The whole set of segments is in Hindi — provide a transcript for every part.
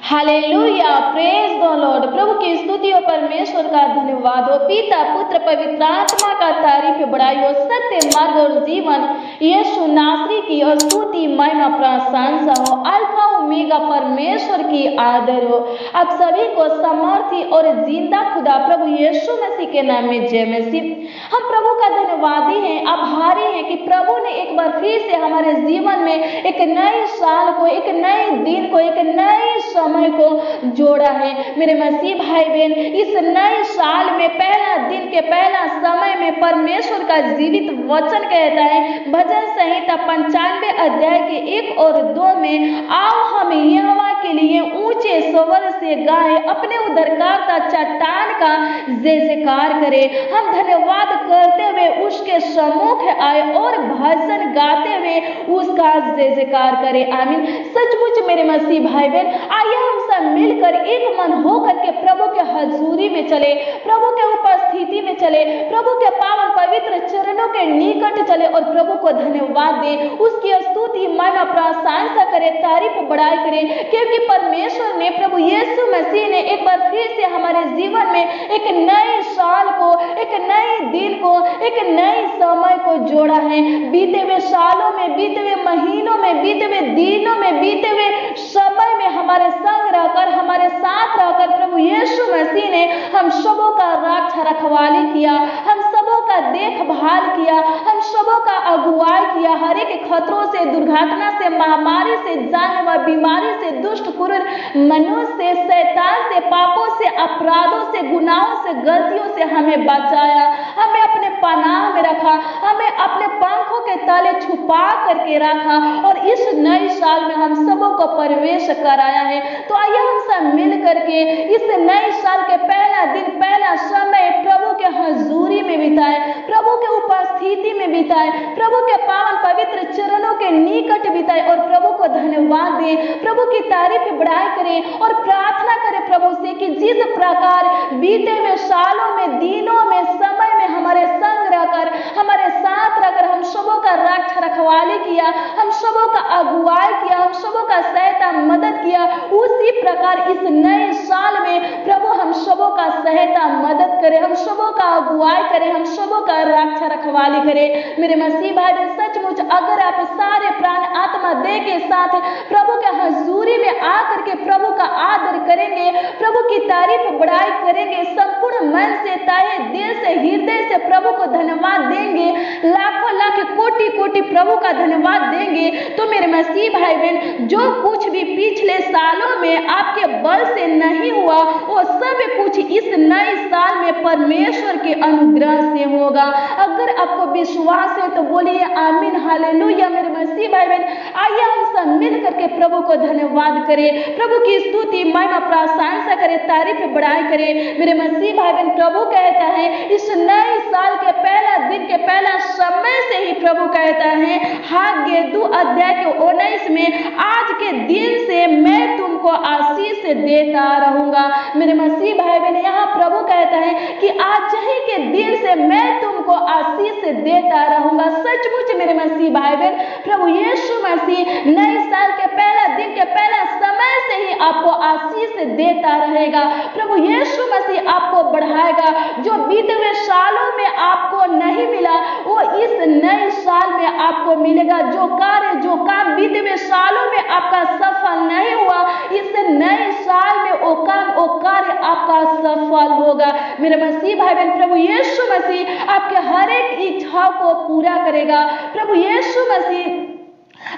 Hallelujah, praise the Lord. प्रभु की स्तुति हो, परमेश्वर का धन्यवाद हो। पिता पुत्र पवित्र आत्मा का तारीफ बढ़ाई हो। सत्य मार्ग और जीवन यीशु नासरी की स्तुति महिमा प्रशंसा हो। अल्फा ओमेगा परमेश्वर की आदर हो। आप सभी को समर्थी और जिंदा खुदा प्रभु यीशु मसीह के नाम में जय मसीह। हम प्रभु का धन्यवादी हैं, आभारी हैं कि प्रभु ने एक बार फिर से हमारे जीवन में एक नए साल को, एक नए दिन को, एक नए समय को जोड़ा है। मेरे मसीह भाई बहन, इस नए साल में पहला दिन के पहला समय में परमेश्वर का जीवित वचन कहता है, भजन संहिता 95 अध्याय के 1 और 2 में, आओ हम यहोवा के लिए ऊंचे स्वर से गाएं, अपने उद्धारकर्ता चट्टान का जय जयकार करें। हम धन्यवाद करते हुए उसके सम्मुख आए और भजन गाते हुए उसका जय जयकार करें। आमीन। सचमुच मेरे मसीह भाई बहन, आइए हम सब मिलकर एक मन होकर के प्रभु के हजूरी में चले, प्रभु के उपस्थिति में चले, प्रभु के पावन पवित्र चरणों के निकट चले और प्रभु को धन्यवाद दे, उसकी स्तुति महिमा प्रशंसा करें, तारीफ बड़ाई करें, क्योंकि परमेश्वर ने, प्रभु यीशु मसीह ने एक बार फिर से हमारे जीवन में एक नए साल को, एक नए दिन को, एक नए समय को जोड़ा है। बीते हुए सालों में, बीते हुए महीनों में, बीते हुए दिनों में, बीते हुए समय में हमारे संग रहकर, हमारे साथ रहकर प्रभु यीशु मसीह ने हम सबों का रक्षा रखवाली किया, हम सबों का देखभाल किया, हम सबों का अगुवाई किया। हर एक खतरों से, दुर्घटना से, महामारी से, जानलेवा बीमारी से, दुष्ट क्रूर मनुष्य से, शैतान से, पापों से, अपराधों से, गुनाहों से, गलतियों से हमें बचाया, हमें अपने पनाह में रखा, हमें अपने पंखों के तले छुपा करके रखा और इस नए साल में हम सबों को प्रवेश कराया है। तो आइए हम सब मिल करके इस नए साल के पहला दिन, पहला समय प्रभु के हजूरी में बिताए, प्रभु के उपस्थिति में बिताए, प्रभु के पावन पवित्र चरणों के निकट बिताए और प्रभु को धन्यवाद दे, प्रभु की तारीफ बढ़ाई करें और प्रार्थना करें प्रभु से कि जिस प्रकार बीते हुए सालों में, दिनों में, समय में हमारे संग रहकर, हमारे साथ रहकर हम सबों का रक्षा रखवाली किया, हम सबों का अगुवाई किया, हम सबों का सहायता मदद किया, उसी प्रकार इस नए साल में प्रभु हम सबों का सहायता मदद करे, हम सबों का अगुवाई करे, हम सबों का रक्षा रखवाली करे। मेरे मसीह भाई बहन, सचमुच अगर आप सारे प्राण आत्मा देह के साथ प्रभु के हजूरी में आकर के प्रभु का आदर करेंगे, प्रभु की तारीफ बढ़ाई करेंगे, संपूर्ण मन से, ताहे दिल से, हृदय से प्रभु को धन्यवाद देंगे, लाखों लाख कोटि कोटि प्रभु का धन्यवाद देंगे, तो मेरे मसीह भाई बहन, जो कुछ भी पिछले सालों में आपके बल से नहीं हुआ, वो सब कुछ इस नए साल में परमेश्वर के अनुग्रह से होगा। अगर आपको विश्वास है तो बोलिए आमीन, हालेलुया। मेरे मसीह भाई बहन, आइए हम सब मिल करके प्रभु को धन्यवाद करें, प्रभु की स्तुति महिमा प्रशंसा करें, तारीफ बढ़ाई करें। मेरे मसीह भाई बहन, प्रभु कहता है इस नए साल के पहला दिन के पहला समय से ही प्रभु कहता है, हाग्य 2 अध्याय के 19 में, आज के दिन से मैं तुमको आशीष देता रहूंगा। मेरे मसीह भाई बहन, यहाँ प्रभु कहता है कि आज ही के दिन से मैं तुमको आशीष देता रहूंगा। सचमुच मेरे मसीह भाई बहन, प्रभु यीशु मसीह नए साल के पहला दिन के पहला समय से ही आपको आशीष देता रहेगा। प्रभु यीशु मसीह आपको बढ़ाएगा। जो बीते हुए सालों में आपको नहीं मिला, वो इस नए साल में आपको मिलेगा। जो कार्य, जो काम बीते हुए सालों में आपका सफल नहीं हुआ, इस नए साल में वो काम, वो कार्य आपका सफल होगा। मेरे मसीह भाई बहन, प्रभु यीशु मसीह आपके हर एक इच्छाओं को पूरा करेगा। प्रभु यीशु मसीह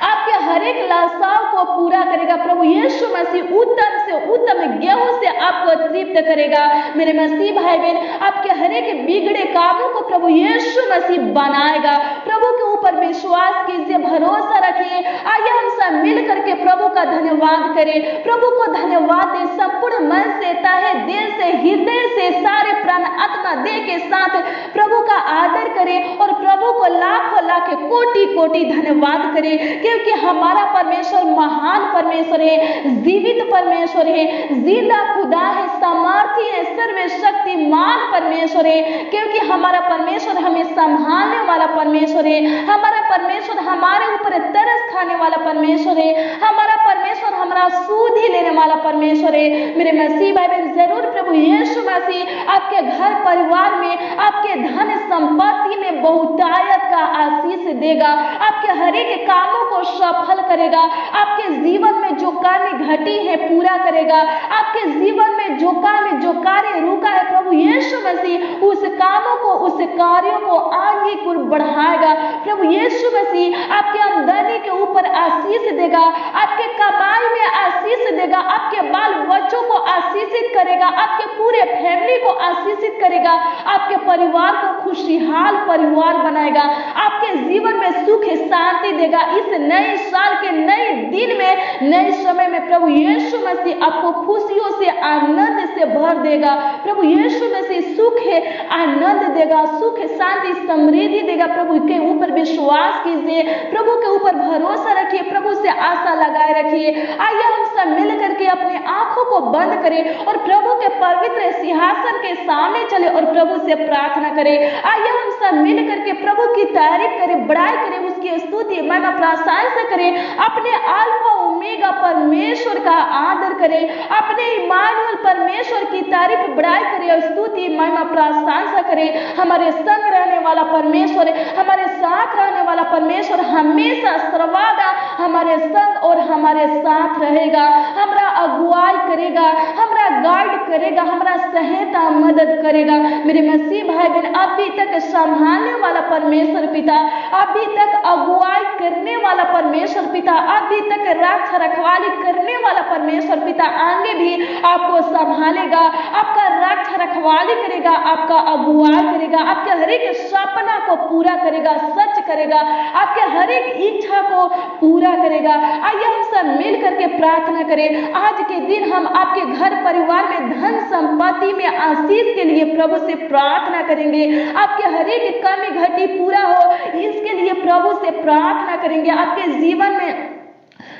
आपके हर एक लालसाओं को पूरा करेगा। प्रभु यीशु मसीह उत्तम से उत्तम गेहूं से आपको तृप्त करेगा। मेरे मसीह भाई बहन, आपके हर एक बिगड़े कामों को प्रभु यीशु मसीह बनाएगा। प्रभु के ऊपर विश्वास कीजिए, भरोसा रखिए। आइए हम सब मिल करके प्रभु का धन्यवाद करें, प्रभु को धन्यवाद दें, संपूर्ण मन से, ताहे दिल से, हृदय से, सारे प्राण आत्मा देह के साथ प्रभु का आदर करें और प्रभु को लाखों लाख कोटि कोटि धन्यवाद करें, क्योंकि हमारा परमेश्वर महान परमेश्वर है, जीवित परमेश्वर है, जिंदा खुदा है, सामर्थी है, सर्वशक्तिमान परमेश्वर है। क्योंकि हमारा परमेश्वर हमें संभालने वाला परमेश्वर है, हमारा परमेश्वर हमारे ऊपर तरस खाने वाला परमेश्वर है, हमारा परमेश्वर हमारा सूद ही लेने वाला परमेश्वर परमेश्वर है। मेरे मसीह भाई बहन, जरूर प्रभु यीशु मसीह आपके घर परिवार में, आपके धन संपत्ति में बहुतायत का आशीष देगा, आपके हर एक कामों को सफल करेगा, आपके जीवन में जो कमी घटी है पूरा करेगा, आपके जीवन में जो कार्य रुका है प्रभु यीशु मसीह उस कामों को, उस कार्यों को आगे को बढ़ाएगा। प्रभु यीशु मसीह आपके आमदनी के ऊपर आशीष देगा, आपके कमाई में आशीष देगा, आपके बाल बच्चों को आशीषित करेगा, आपके पूरे फैमिली को आशीषित करेगा, आपके परिवार को खुशहाल परिवार बनाएगा, आपके जीवन में सुख शांति देगा। इस नए साल के नए दिन में, नए समय में प्रभु यीशु मसीह आपको खुशियों से, आनंद से भर देगा। प्रभु यीशु मसीह सुख है, आनंद देगा, सुख शांति समृद्धि देगा। प्रभु के ऊपर विश्वास कीजिए, प्रभु के ऊपर भरोसा रखिए, प्रभु से आशा लगाए रखिए। आइए हम सब मिल करके अपने आंखों को बंद करें और प्रभु के पवित्र सिंहासन के सामने चले और प्रभु से प्रार्थना करें। आइए हम सब मिल करके प्रभु की तारीफ करें, बड़ाई करें, उसकी स्तुति महिमा प्रशंसा करें, अपने अल्फा ओमेगा परमेश्वर का आदर करें, अपने इमानुएल परमेश्वर की तारीफ बड़ाई करें, स्तुति महिमा प्रशंसा करें। हमारे संग रहने वाला परमेश्वर, हमारे साथ रहने वाला परमेश्वर हमेशा सर्वदा हमारे संग और हमारे साथ रहेगा, हमरा अगुवाई करेगा, हमरा गाइड करेगा, हमरा सहायता मदद करेगा। मेरे मसीह भाई बहन, अभी तक संभालने वाला परमेश्वर पिता, अभी तक अगुवाई करने वाला परमेश्वर पिता, अभी तक रक्षा रखवाली करने वाला परमेश्वर पिता आगे भी आपको संभालेगा, आपका रक्षा रखवाली करेगा, आपका अगुवाई करेगा, आपके हर एक सपना को पूरा करेगा, सच करेगा, आपके हर एक इच्छा को पूरा करेगा। आइए हम सब मिल करके प्रार्थना करें। आज के दिन हम आपके घर परिवार में धन संपत्ति में आशीष के लिए प्रभु से प्रार्थना करेंगे। आपके हर एक कमी घटी पूरा हो, इसके लिए प्रभु से प्रार्थना करेंगे। आपके जीवन में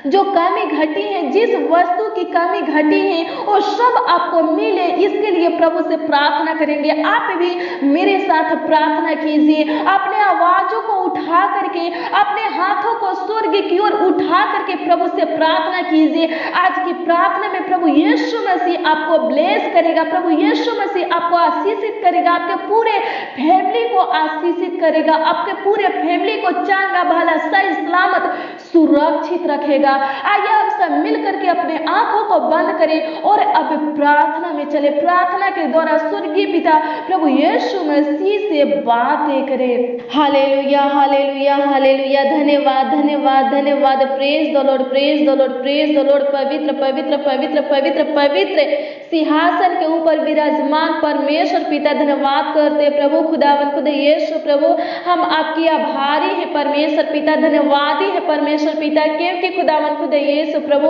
जो कमी घटी है, जिस वस्तु की कमी घटी है वो सब आपको मिले, इसके लिए प्रभु से प्रार्थना करेंगे। आप भी मेरे साथ प्रार्थना कीजिए, अपने आवाजों को उठा करके, अपने हाथों को स्वर्ग की ओर उठा करके प्रभु से प्रार्थना कीजिए। आज की प्रार्थना में प्रभु यीशु मसीह आपको ब्लेस करेगा, प्रभु यीशु मसीह आपको आशीषित करेगा, आपके पूरे फैमिली को आशीषित करेगा, आपके पूरे फैमिली को चंगा भला सही सलामत सुरक्षित रखेगा। आइए हम सब मिल करके अपने आंखों को बंद करें और अब प्रार्थना में चले। प्रार्थना के द्वारा स्वर्गीय पिता प्रभु यीशु मसीह से बातें करें। Hallelujah, hallelujah, hallelujah. धन्यवाद, धन्यवाद, धन्यवाद। Praise the Lord, praise the Lord, praise the Lord. पवित्र पवित्र पवित्र पवित्र पवित्र सिंहासन के ऊपर विराजमान परमेश्वर पिता, धन्यवाद करते प्रभु खुदावन खुद यीशु प्रभु, हम आपकी आभारी है परमेश्वर पिता, धन्यवादी है परमेश्वर पिता, क्योंकि खुदावन खुद यीशु प्रभु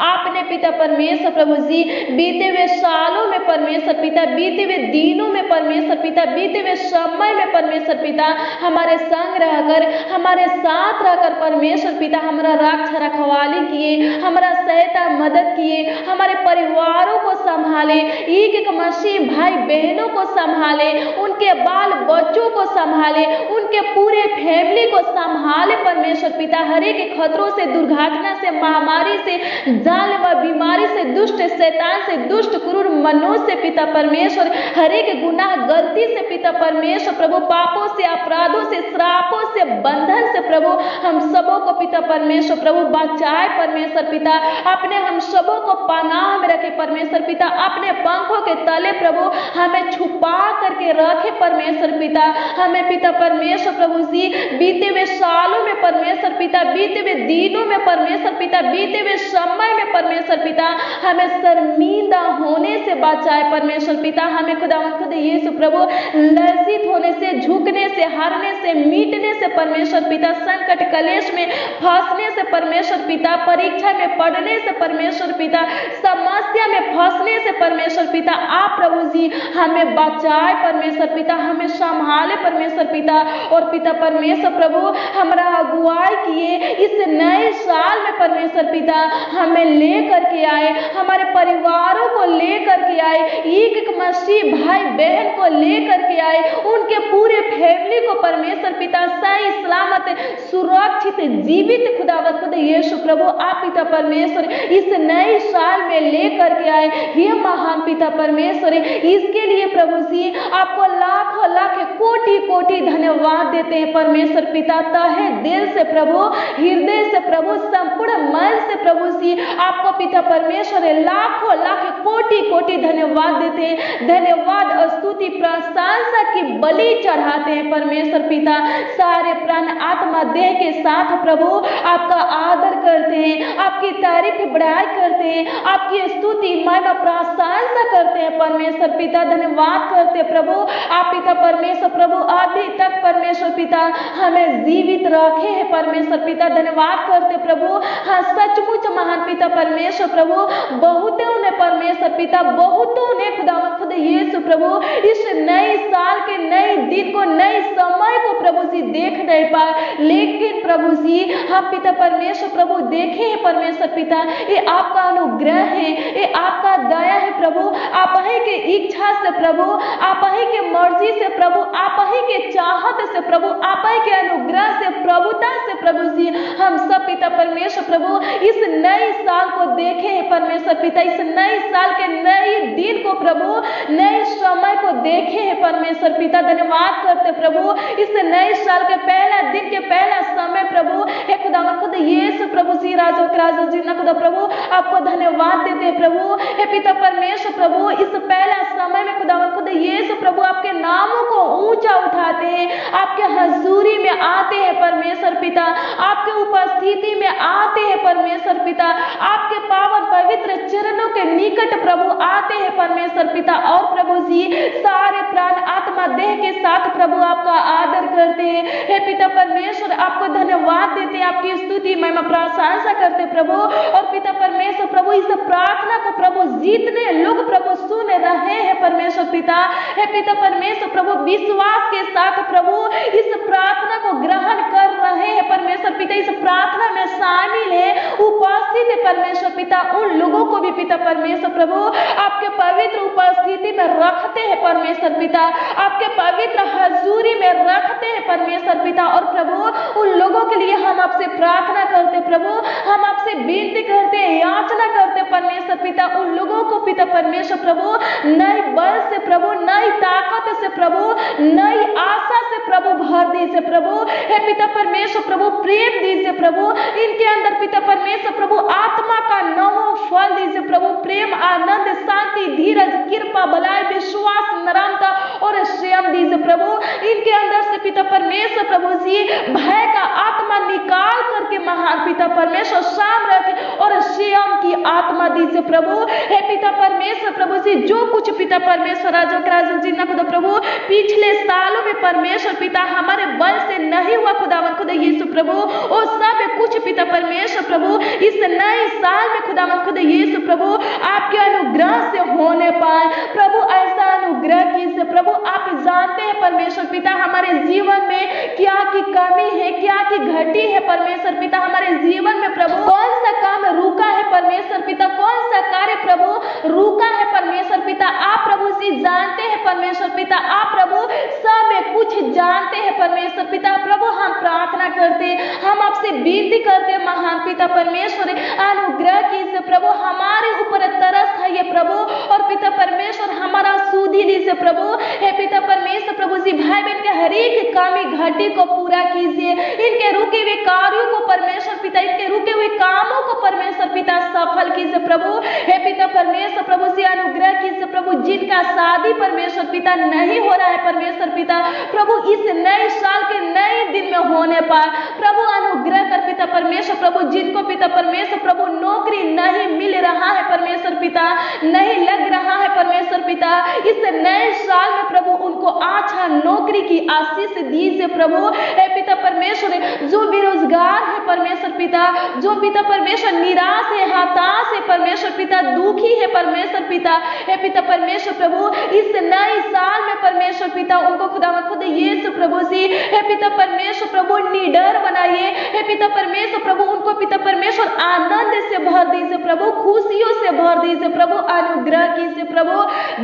आपने पिता परमेश्वर प्रभु जी बीते हुए सालों में परमेश्वर पिता, बीते हुए दिनों में परमेश्वर पिता, बीते हुए समय में परमेश्वर पिता हमारे संग रहकर, हमारे साथ रहकर परमेश्वर पिता हमारा रक्षा रखवाली किए, हमारा सहायता मदद किए, हमारे परिवारों को संभाले, एक एक मसीह भाई बहनों को संभाले, उनके बाल बच्चों को संभाले, उनके पूरे फैमिली को संभाले परमेश्वर पिता। हर एक खतरों से, दुर्घटना से, महामारी से, जान व बीमारी से, दुष्ट शैतान से, दुष्ट क्रूर मनुष्य से पिता परमेश्वर, हर एक गुनाह गलती से पिता परमेश्वर प्रभु, पापों से, अपराधों से, श्रापों से, बंधन से प्रभु हम सबों को पिता परमेश्वर प्रभु बचाए परमेश्वर पिता, अपने हम सबों को पनाह में रखे परमेश्वर पिता, अपने पंखों के तले प्रभु हमें छुपा करके रखे परमेश्वर पिता। हमें पिता परमेश्वर प्रभु जी बीते हुए सालों में परमेश्वर पिता, बीते हुए दिनों में परमेश्वर पिता, बीते हुए समय में परमेश्वर पिता हमें शर्मिंदा होने से बचाए परमेश्वर पिता। हमें खुदावंद खुद यीशु प्रभु लज्जित होने से, झुकने से, हारने से, मिटने से परमेश्वर पिता, संकट कलेश में फंसने से परमेश्वर पिता, परीक्षा में पढ़ने से परमेश्वर पिता, समस्या में फंसने से परमेश्वर पिता आप प्रभु जी हमें बचाए परमेश्वर पिता, हमें संभाले परमेश्वर पिता। और पिता परमेश्वर प्रभु हमारा अगुवाई किए, इस नए साल में परमेश्वर पिता हमें ले करके आए, हमारे परिवारों को लेकर के आए, एक मसीह भाई बहन को लेकर के आए, उनके पूरे फैमिली को परमेश्वर पिता सही सलामत सुरक्षित जीवित खुदावंद खुद यीशु प्रभु आप पिता परमेश्वर इस नए साल में लेकर के आए। हे महान पिता परमेश्वर, इसके लिए प्रभु जी आपको लाखों लाख कोटि कोटि धन्यवाद देते हैं परमेश्वर पिता। तहे दिल से प्रभु, हृदय से प्रभु, संपूर्ण मन से प्रभु जी आपको पिता परमेश्वर लाखों लाख कोटि कोटि धन्यवाद देते हैं। धन्यवाद, स्तुति, प्रशंसा की बलि चढ़ाते हैं परमेश्वर पिता। सारे प्राण आत्मा देह के साथ प्रभु आपका आदर करते हैं, आपकी तारीफ बढ़ाई करते हैं, आपकी स्तुति महिमा प्रशंसा करते हैं परमेश्वर पिता। धन्यवाद करते प्रभु आप पिता परमेश्वर प्रभु अभी तक परमेश्वर पिता हमें जीवित रखे हैं परमेश्वर पिता। धन्यवाद करते प्रभु। हाँ, सचमुच महान पिता परमेश्वर प्रभु बहुतों ने परमेश्वर पिता, बहुतों ने खुदावंद खुद यीशु प्रभु इस नए साल के नए दिन को, नए समय को प्रभु जी देख नहीं पाए, लेकिन प्रभु जी हम पिता परमेश्वर प्रभु देखे हैं परमेश्वर पिता। ये आपका अनुग्रह है, ये आपका दया है प्रभु। आप ही के इच्छा से प्रभु, आप ही के मर्जी से प्रभु, आप ही के चाहत से प्रभु, आप ही के अनुग्रह से, प्रभुता से प्रभु जी हम सब पिता परमेश्वर प्रभु इस नए साल को देखे हैं परमेश्वर पिता। इस नए साल के नए दिन को प्रभु, नए समय को देखे हैं परमेश्वर पिता। धन्यवाद करते प्रभु इस नए साल के पहला दिन के पहला समय प्रभु हे खुदावंद खुद यीशु प्रभु जी राजों के राजा जी ना खुदा प्रभु आपको धन्यवाद देते हैं प्रभु। हे पिता परमेश्वर प्रभु इस पहला समय में खुदावंद खुद यीशु प्रभु आपके नामों को ऊंचा उठाते हैं, आपके हजूरी में आते हैं परमेश्वर पिता, आपके उपस्थिति में आते हैं परमेश्वर पिता, आपके पावन पवित्र चरणों के निकट प्रभु आते हैं परमेश्वर पिता। और प्रभु जी सारे प्राण आत्मा देह के साथ प्रभु आपका आदर करते हैं। हे पिता परमेश्वर आपको धन्यवाद देते हैं, आपकी स्तुति महिमा प्रशंसा करते प्रभु। और पिता परमेश्वर प्रभु इस प्रार्थना को प्रभु जितने लोग प्रभु सुन रहे हैं परमेश्वर पिता, हे पिता परमेश्वर प्रभु विश्वास के साथ प्रभु इस प्रार्थना को ग्रहण कर रहे हैं परमेश्वर पिता, इस प्रार्थना में शामिल है, उपस्थित है परमेश्वर पिता, उन लोगों को भी पिता परमेश्वर प्रभु आपके पवित्र उपस्थिति में रखते हैं परमेश्वर पिता, आपके पवित्र हजूरी में रखते हैं परमेश्वर पिता। और प्रभु उन लोगों के लिए हम आपसे प्रार्थना करते प्रभु, हम आपसे विनती करते, याचना करते परमेश्वर पिता, उन लोगों को पिता परमेश्वर प्रभु नई बल से प्रभु, नई ताकत से प्रभु, नई आशा से प्रभु भर दीजिए प्रभु। हे पिता परमेश्वर प्रभु प्रेम दीजिए प्रभु, इनके अंदर पिता परमेश्वर प्रभु आत्मा का नौ फल दीजिए प्रभु, प्रेम, आनंद, शांति, धीरज, कृपा, भलाई, विश्वास, नम्रता और संयम दीजिए प्रभु। इनके अंदर से पिता परमेश्वर प्रभु जी भय का आत्मा निकाल करके महान पिता परमेश्वर सामर्थ्य और संयम की आत्मा दीजिए प्रभु। हे पिता परमेश्वर प्रभु जी जो कुछ पिता परमेश्वर राजा के राजा जी ना खुदा प्रभु पिछले सालों में परमेश्वर पिता हमारे बल से नहीं हुआ खुदावंद खुदा यीशु प्रभु, वो सब कुछ पिता परमेश्वर प्रभु इस नए साल में खुदावंद खुदा यीशु प्रभु आपके अनुग्रह से होने पाए प्रभु। ऐसा अनुग्रह कीजिए प्रभु। आप जानते हैं परमेश्वर पिता हमारे जीवन में क्या की कमी है, क्या की घटी है परमेश्वर पिता हमारे जीवन में प्रभु, कौन सा काम रुका है परमेश्वर पिता, कौन सा कार्य प्रभु रुका है परमेश्वर पिता। आप प्रभु जी जानते हैं परमेश्वर पिता, आप प्रभु सब कुछ जानते हैं परमेश्वर पिता। प्रभु हम प्रार्थना करते, हम आपसे विनती करते महान पिता परमेश्वर अनुग्रह कीजिए प्रभु, हमारे ऊपर तरस है ये प्रभु। और पिता परमेश्वर हमारा सुधि लीजिए प्रभु। हे पिता परमेश्वर प्रभु जी भाई बहन के हर एक कमी घटी को पूरा कीजिए, इनके रुके हुए कार्यों को परमेश्वर पिता, इनके रुके हुए कामों को परमेश्वर पिता सफल कीजिए प्रभु। हे पिता परमेश्वर प्रभु जी अनुग्रह कीजिए प्रभु, जिनका शादी परमेश्वर पिता नहीं हो रहा है परमेश्वर पिता प्रभु इस नए साल के नए दिन में होने पाए प्रभु अनुग्रह कर पिता परमेश्वर प्रभु। जिनको पिता परमेश्वर प्रभु नौकरी नहीं मिल रहा है परमेश्वर पिता, नहीं लग रहा है परमेश्वर पिता, पिता इस नए साल में प्रभु उनको अच्छा नौकरी की आशीष दीजिए प्रभु। हे पिता परमेश्वर, जो बेरोजगार है परमेश्वर पिता, जो पिता परमेश्वर निराश है, हताश है परमेश्वर पिता, दुखी है परमेश्वर पिता, हे पिता परमेश्वर प्रभु इस नए साल में परमेश्वर पिता उनको खुदा यीशु प्रभु जी, हे पिता परमेश्वर प्रभु निडर बनाइए। हे पिता परमेश्वर प्रभु उनको पिता परमेश्वर आनंद से भर दीजिए प्रभु, खुशियों से भर दीजिए प्रभु, अनुग्रह कीजिए प्रभु,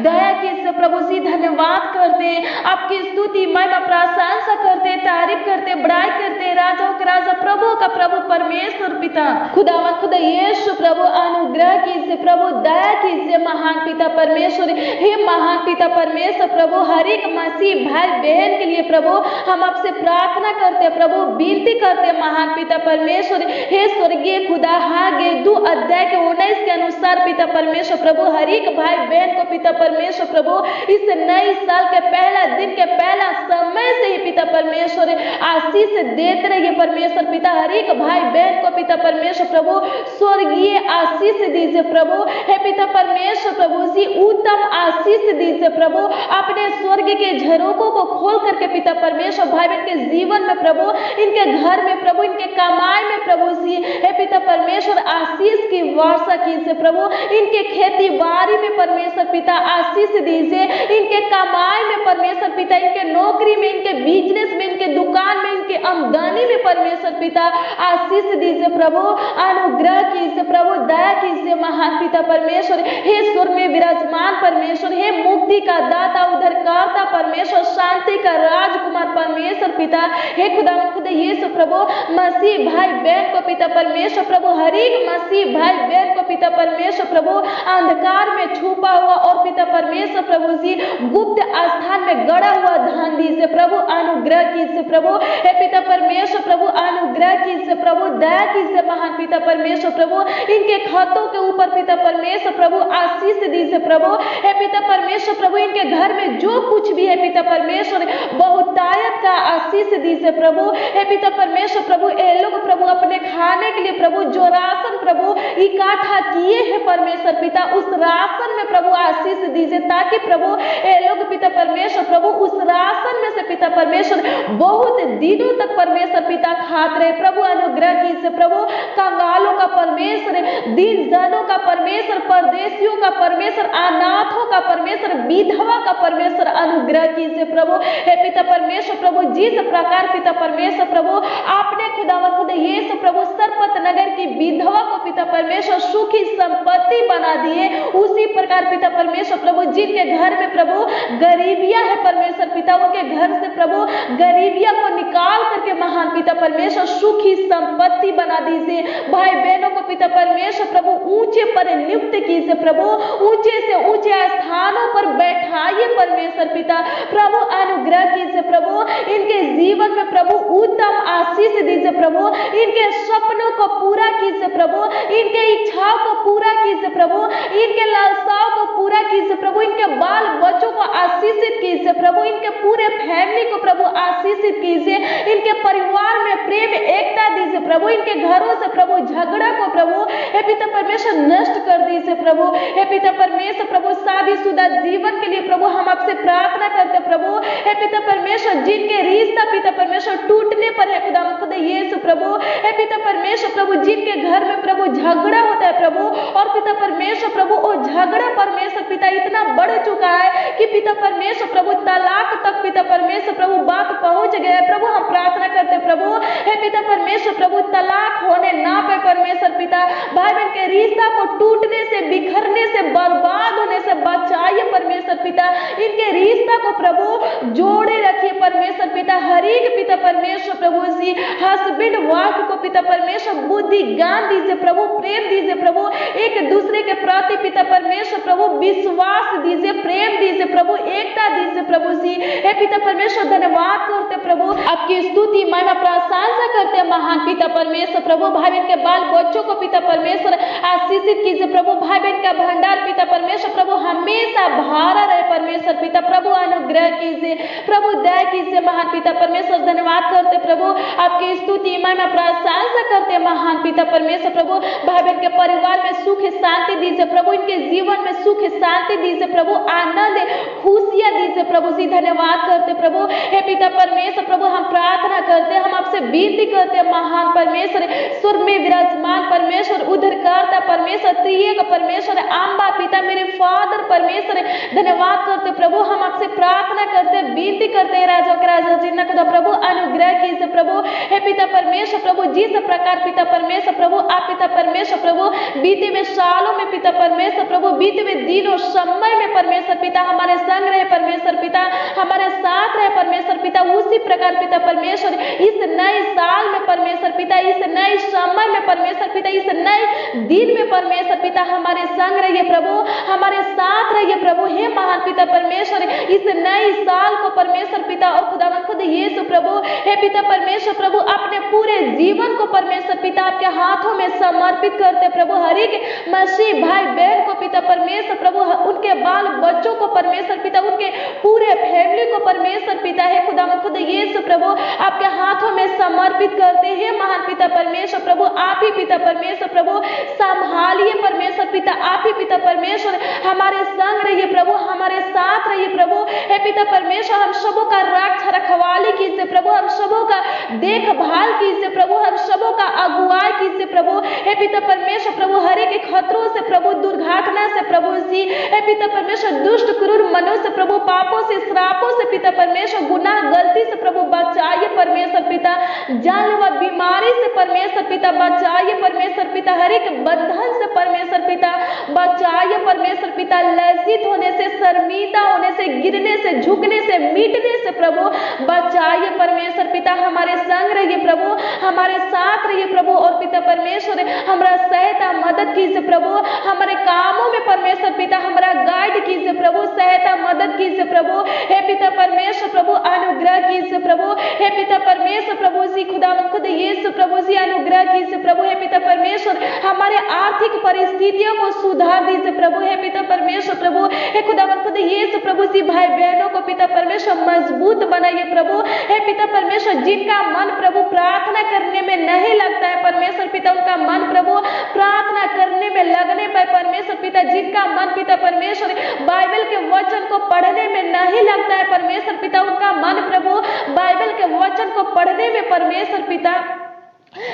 दया कीजिए प्रभु जी। धन्यवाद करते हैं, आपकी स्तुति महिमा प्रशंसा करते, तारीफ करते, बड़ाई करते, राजाओं के राजा प्रभु का प्रभु परमेश्वर पिता खुदा यीशु प्रभु अनुग्रह कीजिए प्रभु, दया कीजिए महान पिता परमेश्वर। हे महान पिता परमेश्वर प्रभु हर एक मसीह भाई बहन के लिए प्रभु हम आपसे प्रार्थना करते प्रभु, विनती करते महान पिता परमेश्वर। हे स्वर्गीय खुदा हागे 2 अध्याय के 19 के अनुसार पिता परमेश्वर प्रभु हर एक भाई बहन को पिता परमेश्वर प्रभु इस नई साल के पहला दिन के पहला समय से ही पिता परमेश्वर आशीष देते रहिए परमेश्वर पिता। हर एक भाई बहन को पिता परमेश्वर प्रभु स्वर्गीय आशीष दीजिए प्रभु। हे पिता परमेश्वर प्रभु जी उत्तम आशीष दीजिए प्रभु, अपने स्वर्ग के झरोकों को खोल करके पिता परमेश्वर भाई बहन के जीवन में प्रभु, इनके घर में प्रभु, इनके कमाई में प्रभु जी, हे पिता परमेश्वर आशीष की वर्षा कीजिए प्रभु। इनके खेती बाड़ी में परमेश्वर पिता आशीष दीजिए, इनके कमाई में परमेश्वर पिता, इनके नौकरी में, इनके बिजनेस में, इनके दुकान में, इनके आमदनी में परमेश्वर पिता आशीष दीजिए प्रभु, अनुग्रह कीजिए प्रभु, दया कीजिए महान पिता परमेश्वर। हे स्वर्ग में विराजमान परमेश्वर, हे मुक्ति का दाता उद्धारकर्ता परमेश्वर, शांति का राजकुमार परमेश्वर पिता, हे खुदा यीशु प्रभु मसीह भाई बहन को पिता परमेश्वर प्रभु हर एक मसीह भाई बहन को पिता परमेश्वर प्रभु अंधकार में छुपा हुआ और पिता परमेश्वर प्रभु जी गुप्त स्थान में गड़ा हुआ धन दीजिए प्रभु, अनुग्रह कीजिए प्रभु। हे पिता परमेश्वर प्रभु अनुग्रह कीजिए प्रभु, दया कीजिए महान पिता परमेश्वर प्रभु, इनके खातों के ऊपर पिता परमेश्वर प्रभु आशीष दीजिए प्रभु। हे पिता परमेश्वर प्रभु इनके घर में जो कुछ भी है पिता परमेश्वर बहुतायत का आशीष दीजिए प्रभु। हे पिता परमेश्वर प्रभु ये लोग प्रभु अपने खाने के लिए प्रभु जो राशन प्रभु इकट्ठा किए हैं परमेश्वर पिता, उस राशन में प्रभु आशीष दीजिए, ताकि प्रभु ये लोग पिता परमेश्वर प्रभु उस राशन में से पिता परमेश्वर बहुत दिनों तक परमेश्वर पिता खाते रहे प्रभु। अनुग्रह कीजिए प्रभु, कंगालों का परमेश्वर, दीन जनों का परमेश्वर, परदेशियों का परमेश्वर, अनाथों का परमेश्वर, विधवा का परमेश्वर, अनुग्रह कीजिए प्रभु। हे पिता परमेश्वर प्रभु जिस प्रकार पिता परमेश्वर प्रभु आपने खुदावंद यीशु प्रभु सरपत नगर की विधवा को पिता परमेश्वर सुखी संपत्ति बना दिए, उसी प्रकार पिता परमेश्वर प्रभु जिनके घर में प्रभु गरीबियां है परमेश्वर पिता, उनके घर से प्रभु गरीबियां को निकाल करके महान पिता परमेश्वर सुखी संपत्ति बना दीजिए। भाई बहनों को पिता परमेश्वर प्रभु ऊंचे पर नियुक्त कीजिए प्रभु, ऊंचे से ऊंचे स्थानों पर बैठाइए परमेश्वर पिता प्रभु, अनुग्रह कीजिए प्रभु। इनके जीवन में प्रभु उत्तम आशीष दीजिए प्रभु, इनके सपनों को पूरा कीजिए प्रभु, इनके इच्छाओं को पूरा कीजिए प्रभु, इनके लालसाओं को पूरा कीजिए प्रभु, इनके बाल बच्चों को आशीषित कीजिए प्रभु, इनके पूरे फैमिली को प्रभु आशीषित कीजिए, इनके परिवार में प्रेम एकता दीजिए प्रभु, इनके घरों से प्रभु झगड़ा को प्रभु हे पिता परमेश्वर नष्ट कर दीजिए प्रभु। हे पिता परमेश्वर प्रभु शादीशुदा जीवन के लिए प्रभु हम आपसे प्रार्थना करते प्रभु। हे पिता परमेश्वर जिनके रिश्ता पिता परमेश्वर टूटने पर है खुदा यीशु प्रभु, हे पिता परमेश्वर प्रभु जिनके घर में प्रभु झगड़ा होता है प्रभु, और पिता परमेश्वर प्रभु वो झगड़ा परमेश्वर पिता इतना बढ़ चुका है कि पिता परमेश्वर प्रभु तलाक तक पिता परमेश्वर प्रभु बात पहुंच गया है प्रभु। हम प्रार्थना करते प्रभु हे पिता परमेश्वर प्रभु तलाक होने ना पाए परमेश्वर पिता, भाई बहन के रिश्ता को टूटने से, बिखरने से, बर्बाद होने से बचाइए परमेश्वर पिता, इनके रिश्ता को प्रभु जोड़े रखिए परमेश्वर पिता। हर एक पिता परमेश्वर प्रभु जी हस्बैंड वाइफ को पिता परमेश्वर बुद्धि ज्ञान दीजिए प्रभु, प्रेम दीजिए प्रभु, एक दूसरे के प्रति पिता परमेश्वर प्रभु विश्वास दीजिए, प्रेम दीजिए प्रभु, एकता दीजिए प्रभु जी। हे पिता परमेश्वर धन्यवाद करते प्रभु, आपकी स्तुति महिमा प्रशंसा करते महान पिता परमेश्वर प्रभु। भाई बहन के बाल बच्चों को पिता परमेश्वर आशीषित कीजिए प्रभु, भाई बहन का भंडार पिता परमेश्वर प्रभु हमेशा भरा रहे परमेश्वर पिता, प्रभु अनुग्रह कीजिए, प्रभु दया कीजिए महान पिता परमेश्वर। धन्यवाद करते प्रभु, आपकी स्तुति महिमा प्रशंसा करते महान पिता परमेश्वर। प्रभु भाई बहन के परिवार में सुख शांति दीजिए प्रभु, इनके जीवन में सुख शांति दीजिए प्रभु, आनंद खुशियां दीजिए प्रभु जी। धन्यवाद करते प्रभु, हे पिता परमेश्वर। प्रभु हम प्रार्थना करते, हम आपसे विनती करते महान परमेश्वर, स्वर्ग में विराजमान परमेश्वर, उद्धारकर्ता परमेश्वर, त्रिएक परमेश्वर, अम्बा पिता मेरे फादर परमेश्वर। धन्यवाद करते प्रभु, हम आपसे प्रार्थना करते, विनती करते राजा के राजा जिन्ना खुदा प्रभु अनुग्रह कीजिए प्रभु, हे पिता परमेश्वर। प्रभु जिस प्रकार पिता परमेश्वर प्रभु आप पिता परमेश्वर प्रभु बीते हुए सालों में पिता परमेश्वर प्रभु, बीते हुए दिनों समय में परमेश्वर पिता हमारे संग रहे परमेश्वर पिता, हमारे साथ रहे परमेश्वर पिता, उसी प्रकार पिता परमेश्वर इस नए साल में परमेश्वर पिता, इस नए समय में परमेश्वर पिता, इस नए दिन में परमेश्वर पिता हमारे संग रहिए प्रभु, हमारे साथ रहिए प्रभु, हे महान पिता परमेश्वर। इस नए साल को परमेश्वर पिता और खुदावन खुद यीशु प्रभु, हे पिता परमेश्वर प्रभु अपने पूरे जीवन को परमेश्वर पिता आपके हाथों में समर्पित करते प्रभु। हर एक मसीह भाई बहन को पिता परमेश्वर प्रभु, उनके बाल बच्चों को परमेश्वर पिता, उनके पूरे फैमिली को परमेश्वर पिता, हे खुदावन खुद यीशु प्रभु आपके हाथों में समर्पित करते हैं महान पिता परमेश्वर प्रभु। आप ही पिता परमेश्वर प्रभु संभालिए परमेश्वर पिता, आप ही पिता परमेश्वर हमारे संग रहिए प्रभु, हमारे साथ रहिए प्रभु, हे पिता परमेश्वर। हम सबों का रक्षा रखवाली कीजिए प्रभु, हम सबों का देखभाल कीजिए प्रभु, हम सबों का अगुवाई कीजिए प्रभु, हे पिता परमेश्वर प्रभु। हर एक खतरों से प्रभु, दुर्घटना से प्रभु जी, हे पिता परमेश्वर दुष्ट क्रूर मनुष्य प्रभु, पापों से श्रापों से पिता परमेश्वर, गुनाह गलती से प्रभु बचाइए परमेश्वर पिता, जानलेवा बीमारी से परमेश्वर पिता बचाइए परमेश्वर पिता, हर एक बंधन से परमेश्वर पिता बचाइए परमेश्वर पिता, लज्जित होने से, शर्मिंदा होने से, गिरने से, झुकने से, मिटने से प्रभु बचाइए परमेश्वर पिता। हमारे संग रहिए प्रभु, हमारे साथ रहिए प्रभु, और पिता परमेश्वर हमारा सहायता मदद कीजिए प्रभु, हमारे कामों में परमेश्वर पिता हमारा गाइड कीजिए प्रभु, सहायता मदद कीजिए प्रभु, हे पिता परमेश्वर प्रभु अनुग्रह कीजिए प्रभु, हे पिता परमेश्वर प्रभु जी खुदावंद खुद यीशु प्रभु जी अनुग्रह कीजिए प्रभु, हे पिता परमेश्वर हमारे आर्थिक परिस्थितियों को सुधार दीजिए प्रभु, हे पिता परमेश्वर प्रभु, हे खुदावंद खुद यीशु प्रभु जी भाई बहनों को पिता परमेश्वर मजबूत बनाइए प्रभु, हे पिता परमेश्वर। जिनका मन प्रभु प्रार्थना करने में नहीं लगता है परमेश्वर पिता, उनका मन प्रभु प्रार्थना करने में लगने पर परमेश्वर पिता, जिनका मन पिता परमेश्वर बाइबल के वचन को पढ़ने में नहीं लगता है परमेश्वर पिता, उनका मन प्रभु बाइबल के वचन को पढ़ने में परमेश्वर पिता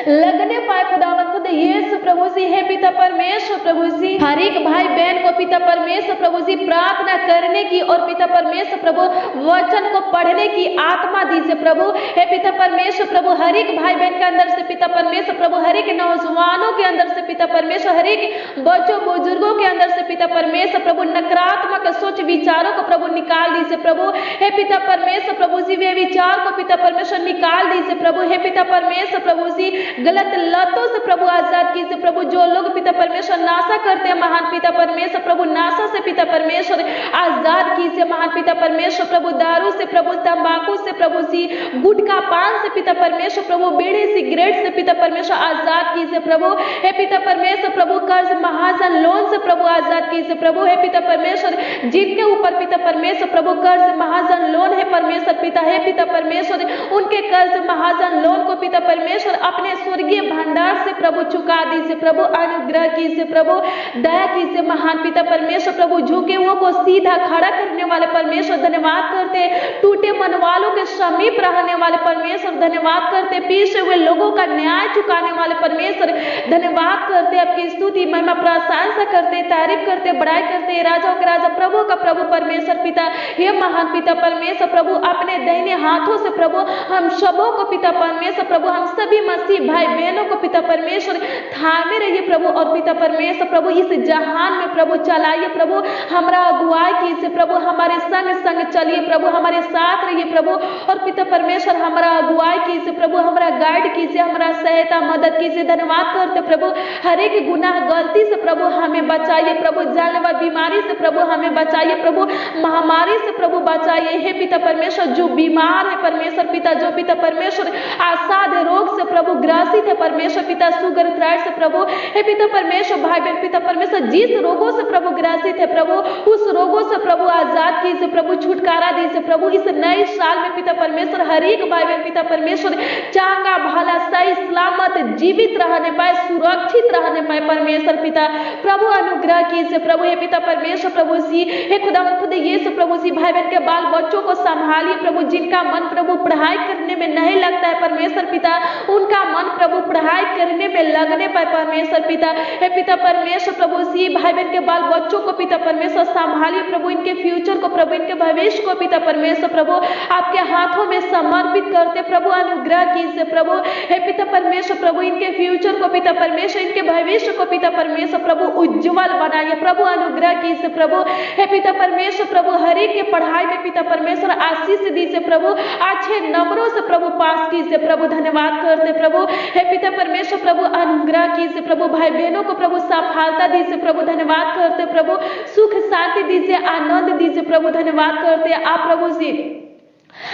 लगने पाए खुदावंद खुद यीशु प्रभु जी, हे पिता परमेश्वर प्रभु जी। हर एक भाई बहन को पिता परमेश्वर प्रभु जी प्रार्थना करने की और पिता परमेश्वर प्रभु वचन को पढ़ने की आत्मा दीजिए प्रभु, हे पिता परमेश्वर प्रभु। हर एक भाई बहन के अंदर से पिता परमेश्वर प्रभु, हर एक नौजवानों के अंदर से पिता परमेश्वर, हर एक बच्चों बुजुर्गों के अंदर से पिता परमेश्वर प्रभु नकारात्मक सोच विचारों को प्रभु निकाल दीजिए प्रभु, हे पिता परमेश्वर प्रभु जी। वे विचार को पिता परमेश्वर निकाल दीजिए प्रभु, हे पिता परमेश्वर प्रभु जी। गलत लतों से प्रभु आजाद कीजिए प्रभु। जो लोग पिता परमेश्वर नाशा करते हैं महान पिता परमेश्वर प्रभु, नाशा से पिता परमेश्वर आजाद कीजिए महान पिता परमेश्वर प्रभु। दारू से प्रभु, तंबाकू से प्रभु जी, गुटखा पान से पिता परमेश्वर प्रभु, बीड़ी सिगरेट से पिता परमेश्वर आजाद कीजिए प्रभु, हे पिता परमेश्वर प्रभु। कर्ज महाजन लोन से प्रभु आजाद कीजिए प्रभु, हे पिता परमेश्वर। जिनके ऊपर पिता परमेश्वर प्रभु कर्ज महाजन लोन है परमेश्वर पिता, हे पिता परमेश्वर, उनके कर्ज महाजन लोन को पिता परमेश्वर अपने स्वर्गीय भंडार से प्रभु चुका दीजिए प्रभु, अनुग्रह कीजिए प्रभु, दया कीजिए महान पिता परमेश्वर प्रभु। झुके हुओं को सीधा खड़ा करने वाले परमेश्वर धन्यवाद करते, टूटे मन वालों के समीप रहने वाले परमेश्वर धन्यवाद करते, पीछे हुए लोगों का न्याय चुकाने वाले परमेश्वर धन्यवाद करते। आपकी स्तुति महिमा प्रशंसा करते, तारीफ करते, बड़ाई करते, राजाओं के राजा प्रभु का प्रभु परमेश्वर पिता, हे महान पिता परमेश्वर प्रभु। अपने दाहिने हाथों से प्रभु हम सबों को पिता परमेश्वर प्रभु, हम सभी मसीह भाई बहनों को पिता परमेश्वर थामे रहिए प्रभु, और पिता परमेश्वर प्रभु इस जहान में प्रभु चलाइए प्रभु, हमारा अगुवाई कीजिए प्रभु, हमारे संग संग चलिए प्रभु, हमारे साथ रहिए प्रभु, और पिता परमेश्वर हमारा अगुवाई कीजिए प्रभु, हमारा गाइड कीजिए, हमारा सहायता मदद कीजिए। धन्यवाद करते प्रभु, हर एक गुनाह गलती से प्रभु हमें बचाइए प्रभु, जानलेवा बीमारी से प्रभु हमें बचाइए प्रभु, महामारी से प्रभु बचाइए, हे पिता परमेश्वर। जो बीमार है परमेश्वर पिता, जो पिता परमेश्वर असाध्य रोग से प्रभु ग्रसित है परमेश्वर पिता शुगर थ्राइड से प्रभु हे पिता परमेश्वर भाई बहन पिता परमेश्वर जिस रोगों से प्रभु ग्रसित है प्रभु उस रोगों से प्रभु आजाद कीजिए प्रभु, छुटकारा दीजिए प्रभु। इस नए साल में पिता परमेश्वर हर एक भाई बहन पिता परमेश्वर चांगा भला सही सलामत जीवित रहने पाए, सुरक्षित रहने पाए परमेश्वर पिता प्रभु अनुग्रह कीजिए प्रभु हे पिता परमेश्वर प्रभु सी हे खुदावंद खुद यीशु प्रभु सी भाई बहन के बाल बच्चों को संभालिए प्रभु, जिनका मन प्रभु पढ़ाई करने में नहीं लगता है परमेश्वर पिता उनका मन प्रभु पढ़ाई करने में लगने पाए परमेश्वर पिता हे पिता परमेश्वर प्रभु सी भाई बहन के बाल बच्चों को पिता परमेश्वर संभालिए प्रभु, इनके फ्यूचर को प्रभु, इनके भविष्य को पिता परमेश्वर प्रभु आपके हाथों में समर्पित करते प्रभु अनुग्रह कीजिए प्रभु हे पिता परमेश्वर प्रभु, इनके फ्यूचर को पिता परमेश्वर, इनके भविष्य को पिता परमेश्वर प्रभु उज्जवल बनाइए प्रभु अनुग्रह कीजिए प्रभु हे पिता परमेश्वर प्रभु हर एक के पढ़ाई में पिता परमेश्वर आशीष दीजिए प्रभु, अच्छे नंबरों से प्रभु पास कीजिए प्रभु, धन्यवाद करते प्रभु हे पिता परमेश्वर प्रभु अनुग्रह कीजिए प्रभु, भाई बहनों को प्रभु सफलता दीजिए प्रभु, धन्यवाद करते प्रभु, सुख शांति दीजिए, आनंद दीजिए प्रभु, धन्यवाद करते आप प्रभु जी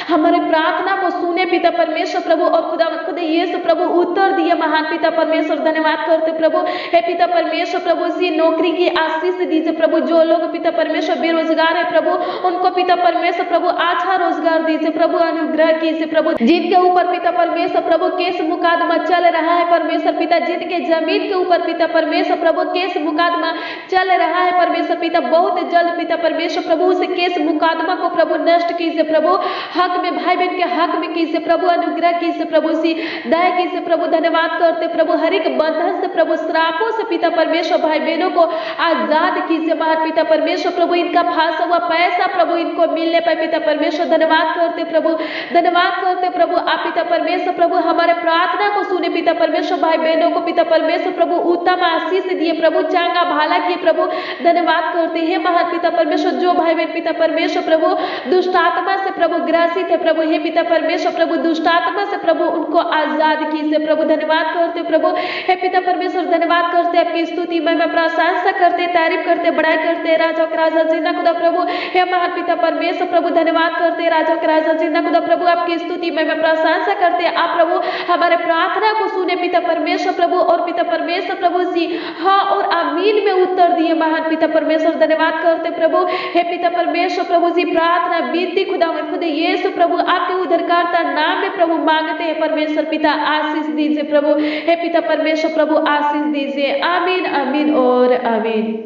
हमारे प्रार्थना को सुने पिता परमेश्वर प्रभु और खुद यीशु प्रभु उत्तर दिए महान पिता परमेश्वर, धन्यवाद करते प्रभु हे पिता परमेश्वर प्रभु सी नौकरी की आशीष दीजिए प्रभु, जो लोग पिता परमेश्वर बेरोजगार है प्रभु उनको पिता परमेश्वर प्रभु अच्छा रोजगार दीजिए प्रभु, अनुग्रह कीजिए प्रभु, जिनके ऊपर पिता परमेश्वर प्रभु केस मुकदमा चल रहा है परमेश्वर पिता, जिनके जमीन के ऊपर पिता परमेश्वर प्रभु केस मुकदमा चल रहा है परमेश्वर पिता, बहुत जल्द पिता परमेश्वर प्रभु उस केस मुकदमा को प्रभु नष्ट कीजिए प्रभु, हक में भाई बहन के हक में कीजिए प्रभु, अनुग्रह कीजिए प्रभु सी दया कीजिए प्रभु, धन्यवाद करते प्रभु, हर एक बंधन से प्रभु श्रापों से पिता परमेश्वर भाई बहनों को आजाद कीजिए महान पिता परमेश्वर प्रभु, इनका फंसा हुआ पैसा प्रभु इनको मिलने पाए पिता परमेश्वर, धन्यवाद करते प्रभु, धन्यवाद करते प्रभु आप पिता परमेश्वर प्रभु हमारे प्रार्थना को सुने पिता परमेश्वर, भाई बहनों को पिता परमेश्वर प्रभु उत्तम आशीष दिए प्रभु, चांगा भाला किए प्रभु, धन्यवाद करते हैं महान पिता परमेश्वर, जो भाई बहन पिता परमेश्वर प्रभु दुष्ट आत्मा से प्रभु ग्रसित है प्रभु हे पिता परमेश्वर प्रभु दुष्ट आत्मा से प्रभु उनको आजाद कीजिए प्रभु, धन्यवाद करते प्रभु हे पिता परमेश्वर, धन्यवाद करते आपकी स्तुति मैं प्रशंसा करते तारीफ करते बड़ाई करते राजा के राजा जिंदा खुदा प्रभु हे महान पिता परमेश्वर प्रभु, धन्यवाद करते राजा के राजा जिंदा खुदा प्रभु आपकी स्तुति मैं प्रशंसा करते आप प्रभु हमारे प्रार्थना को सुने पिता परमेश्वर प्रभु, और पिता परमेश्वर प्रभु जी हाँ और आमीन में उत्तर दिए महान पिता परमेश्वर, धन्यवाद करते प्रभु हे पिता परमेश्वर प्रभु जी प्रार्थना बीती खुदा खुद यीशु प्रभु आपके उद्धारकर्ता नाम में प्रभु मांगते हैं परमेश्वर पिता, आशीष दीजिए प्रभु हे पिता परमेश्वर प्रभु आशीष दीजिए, आमीन आमीन और आमीन।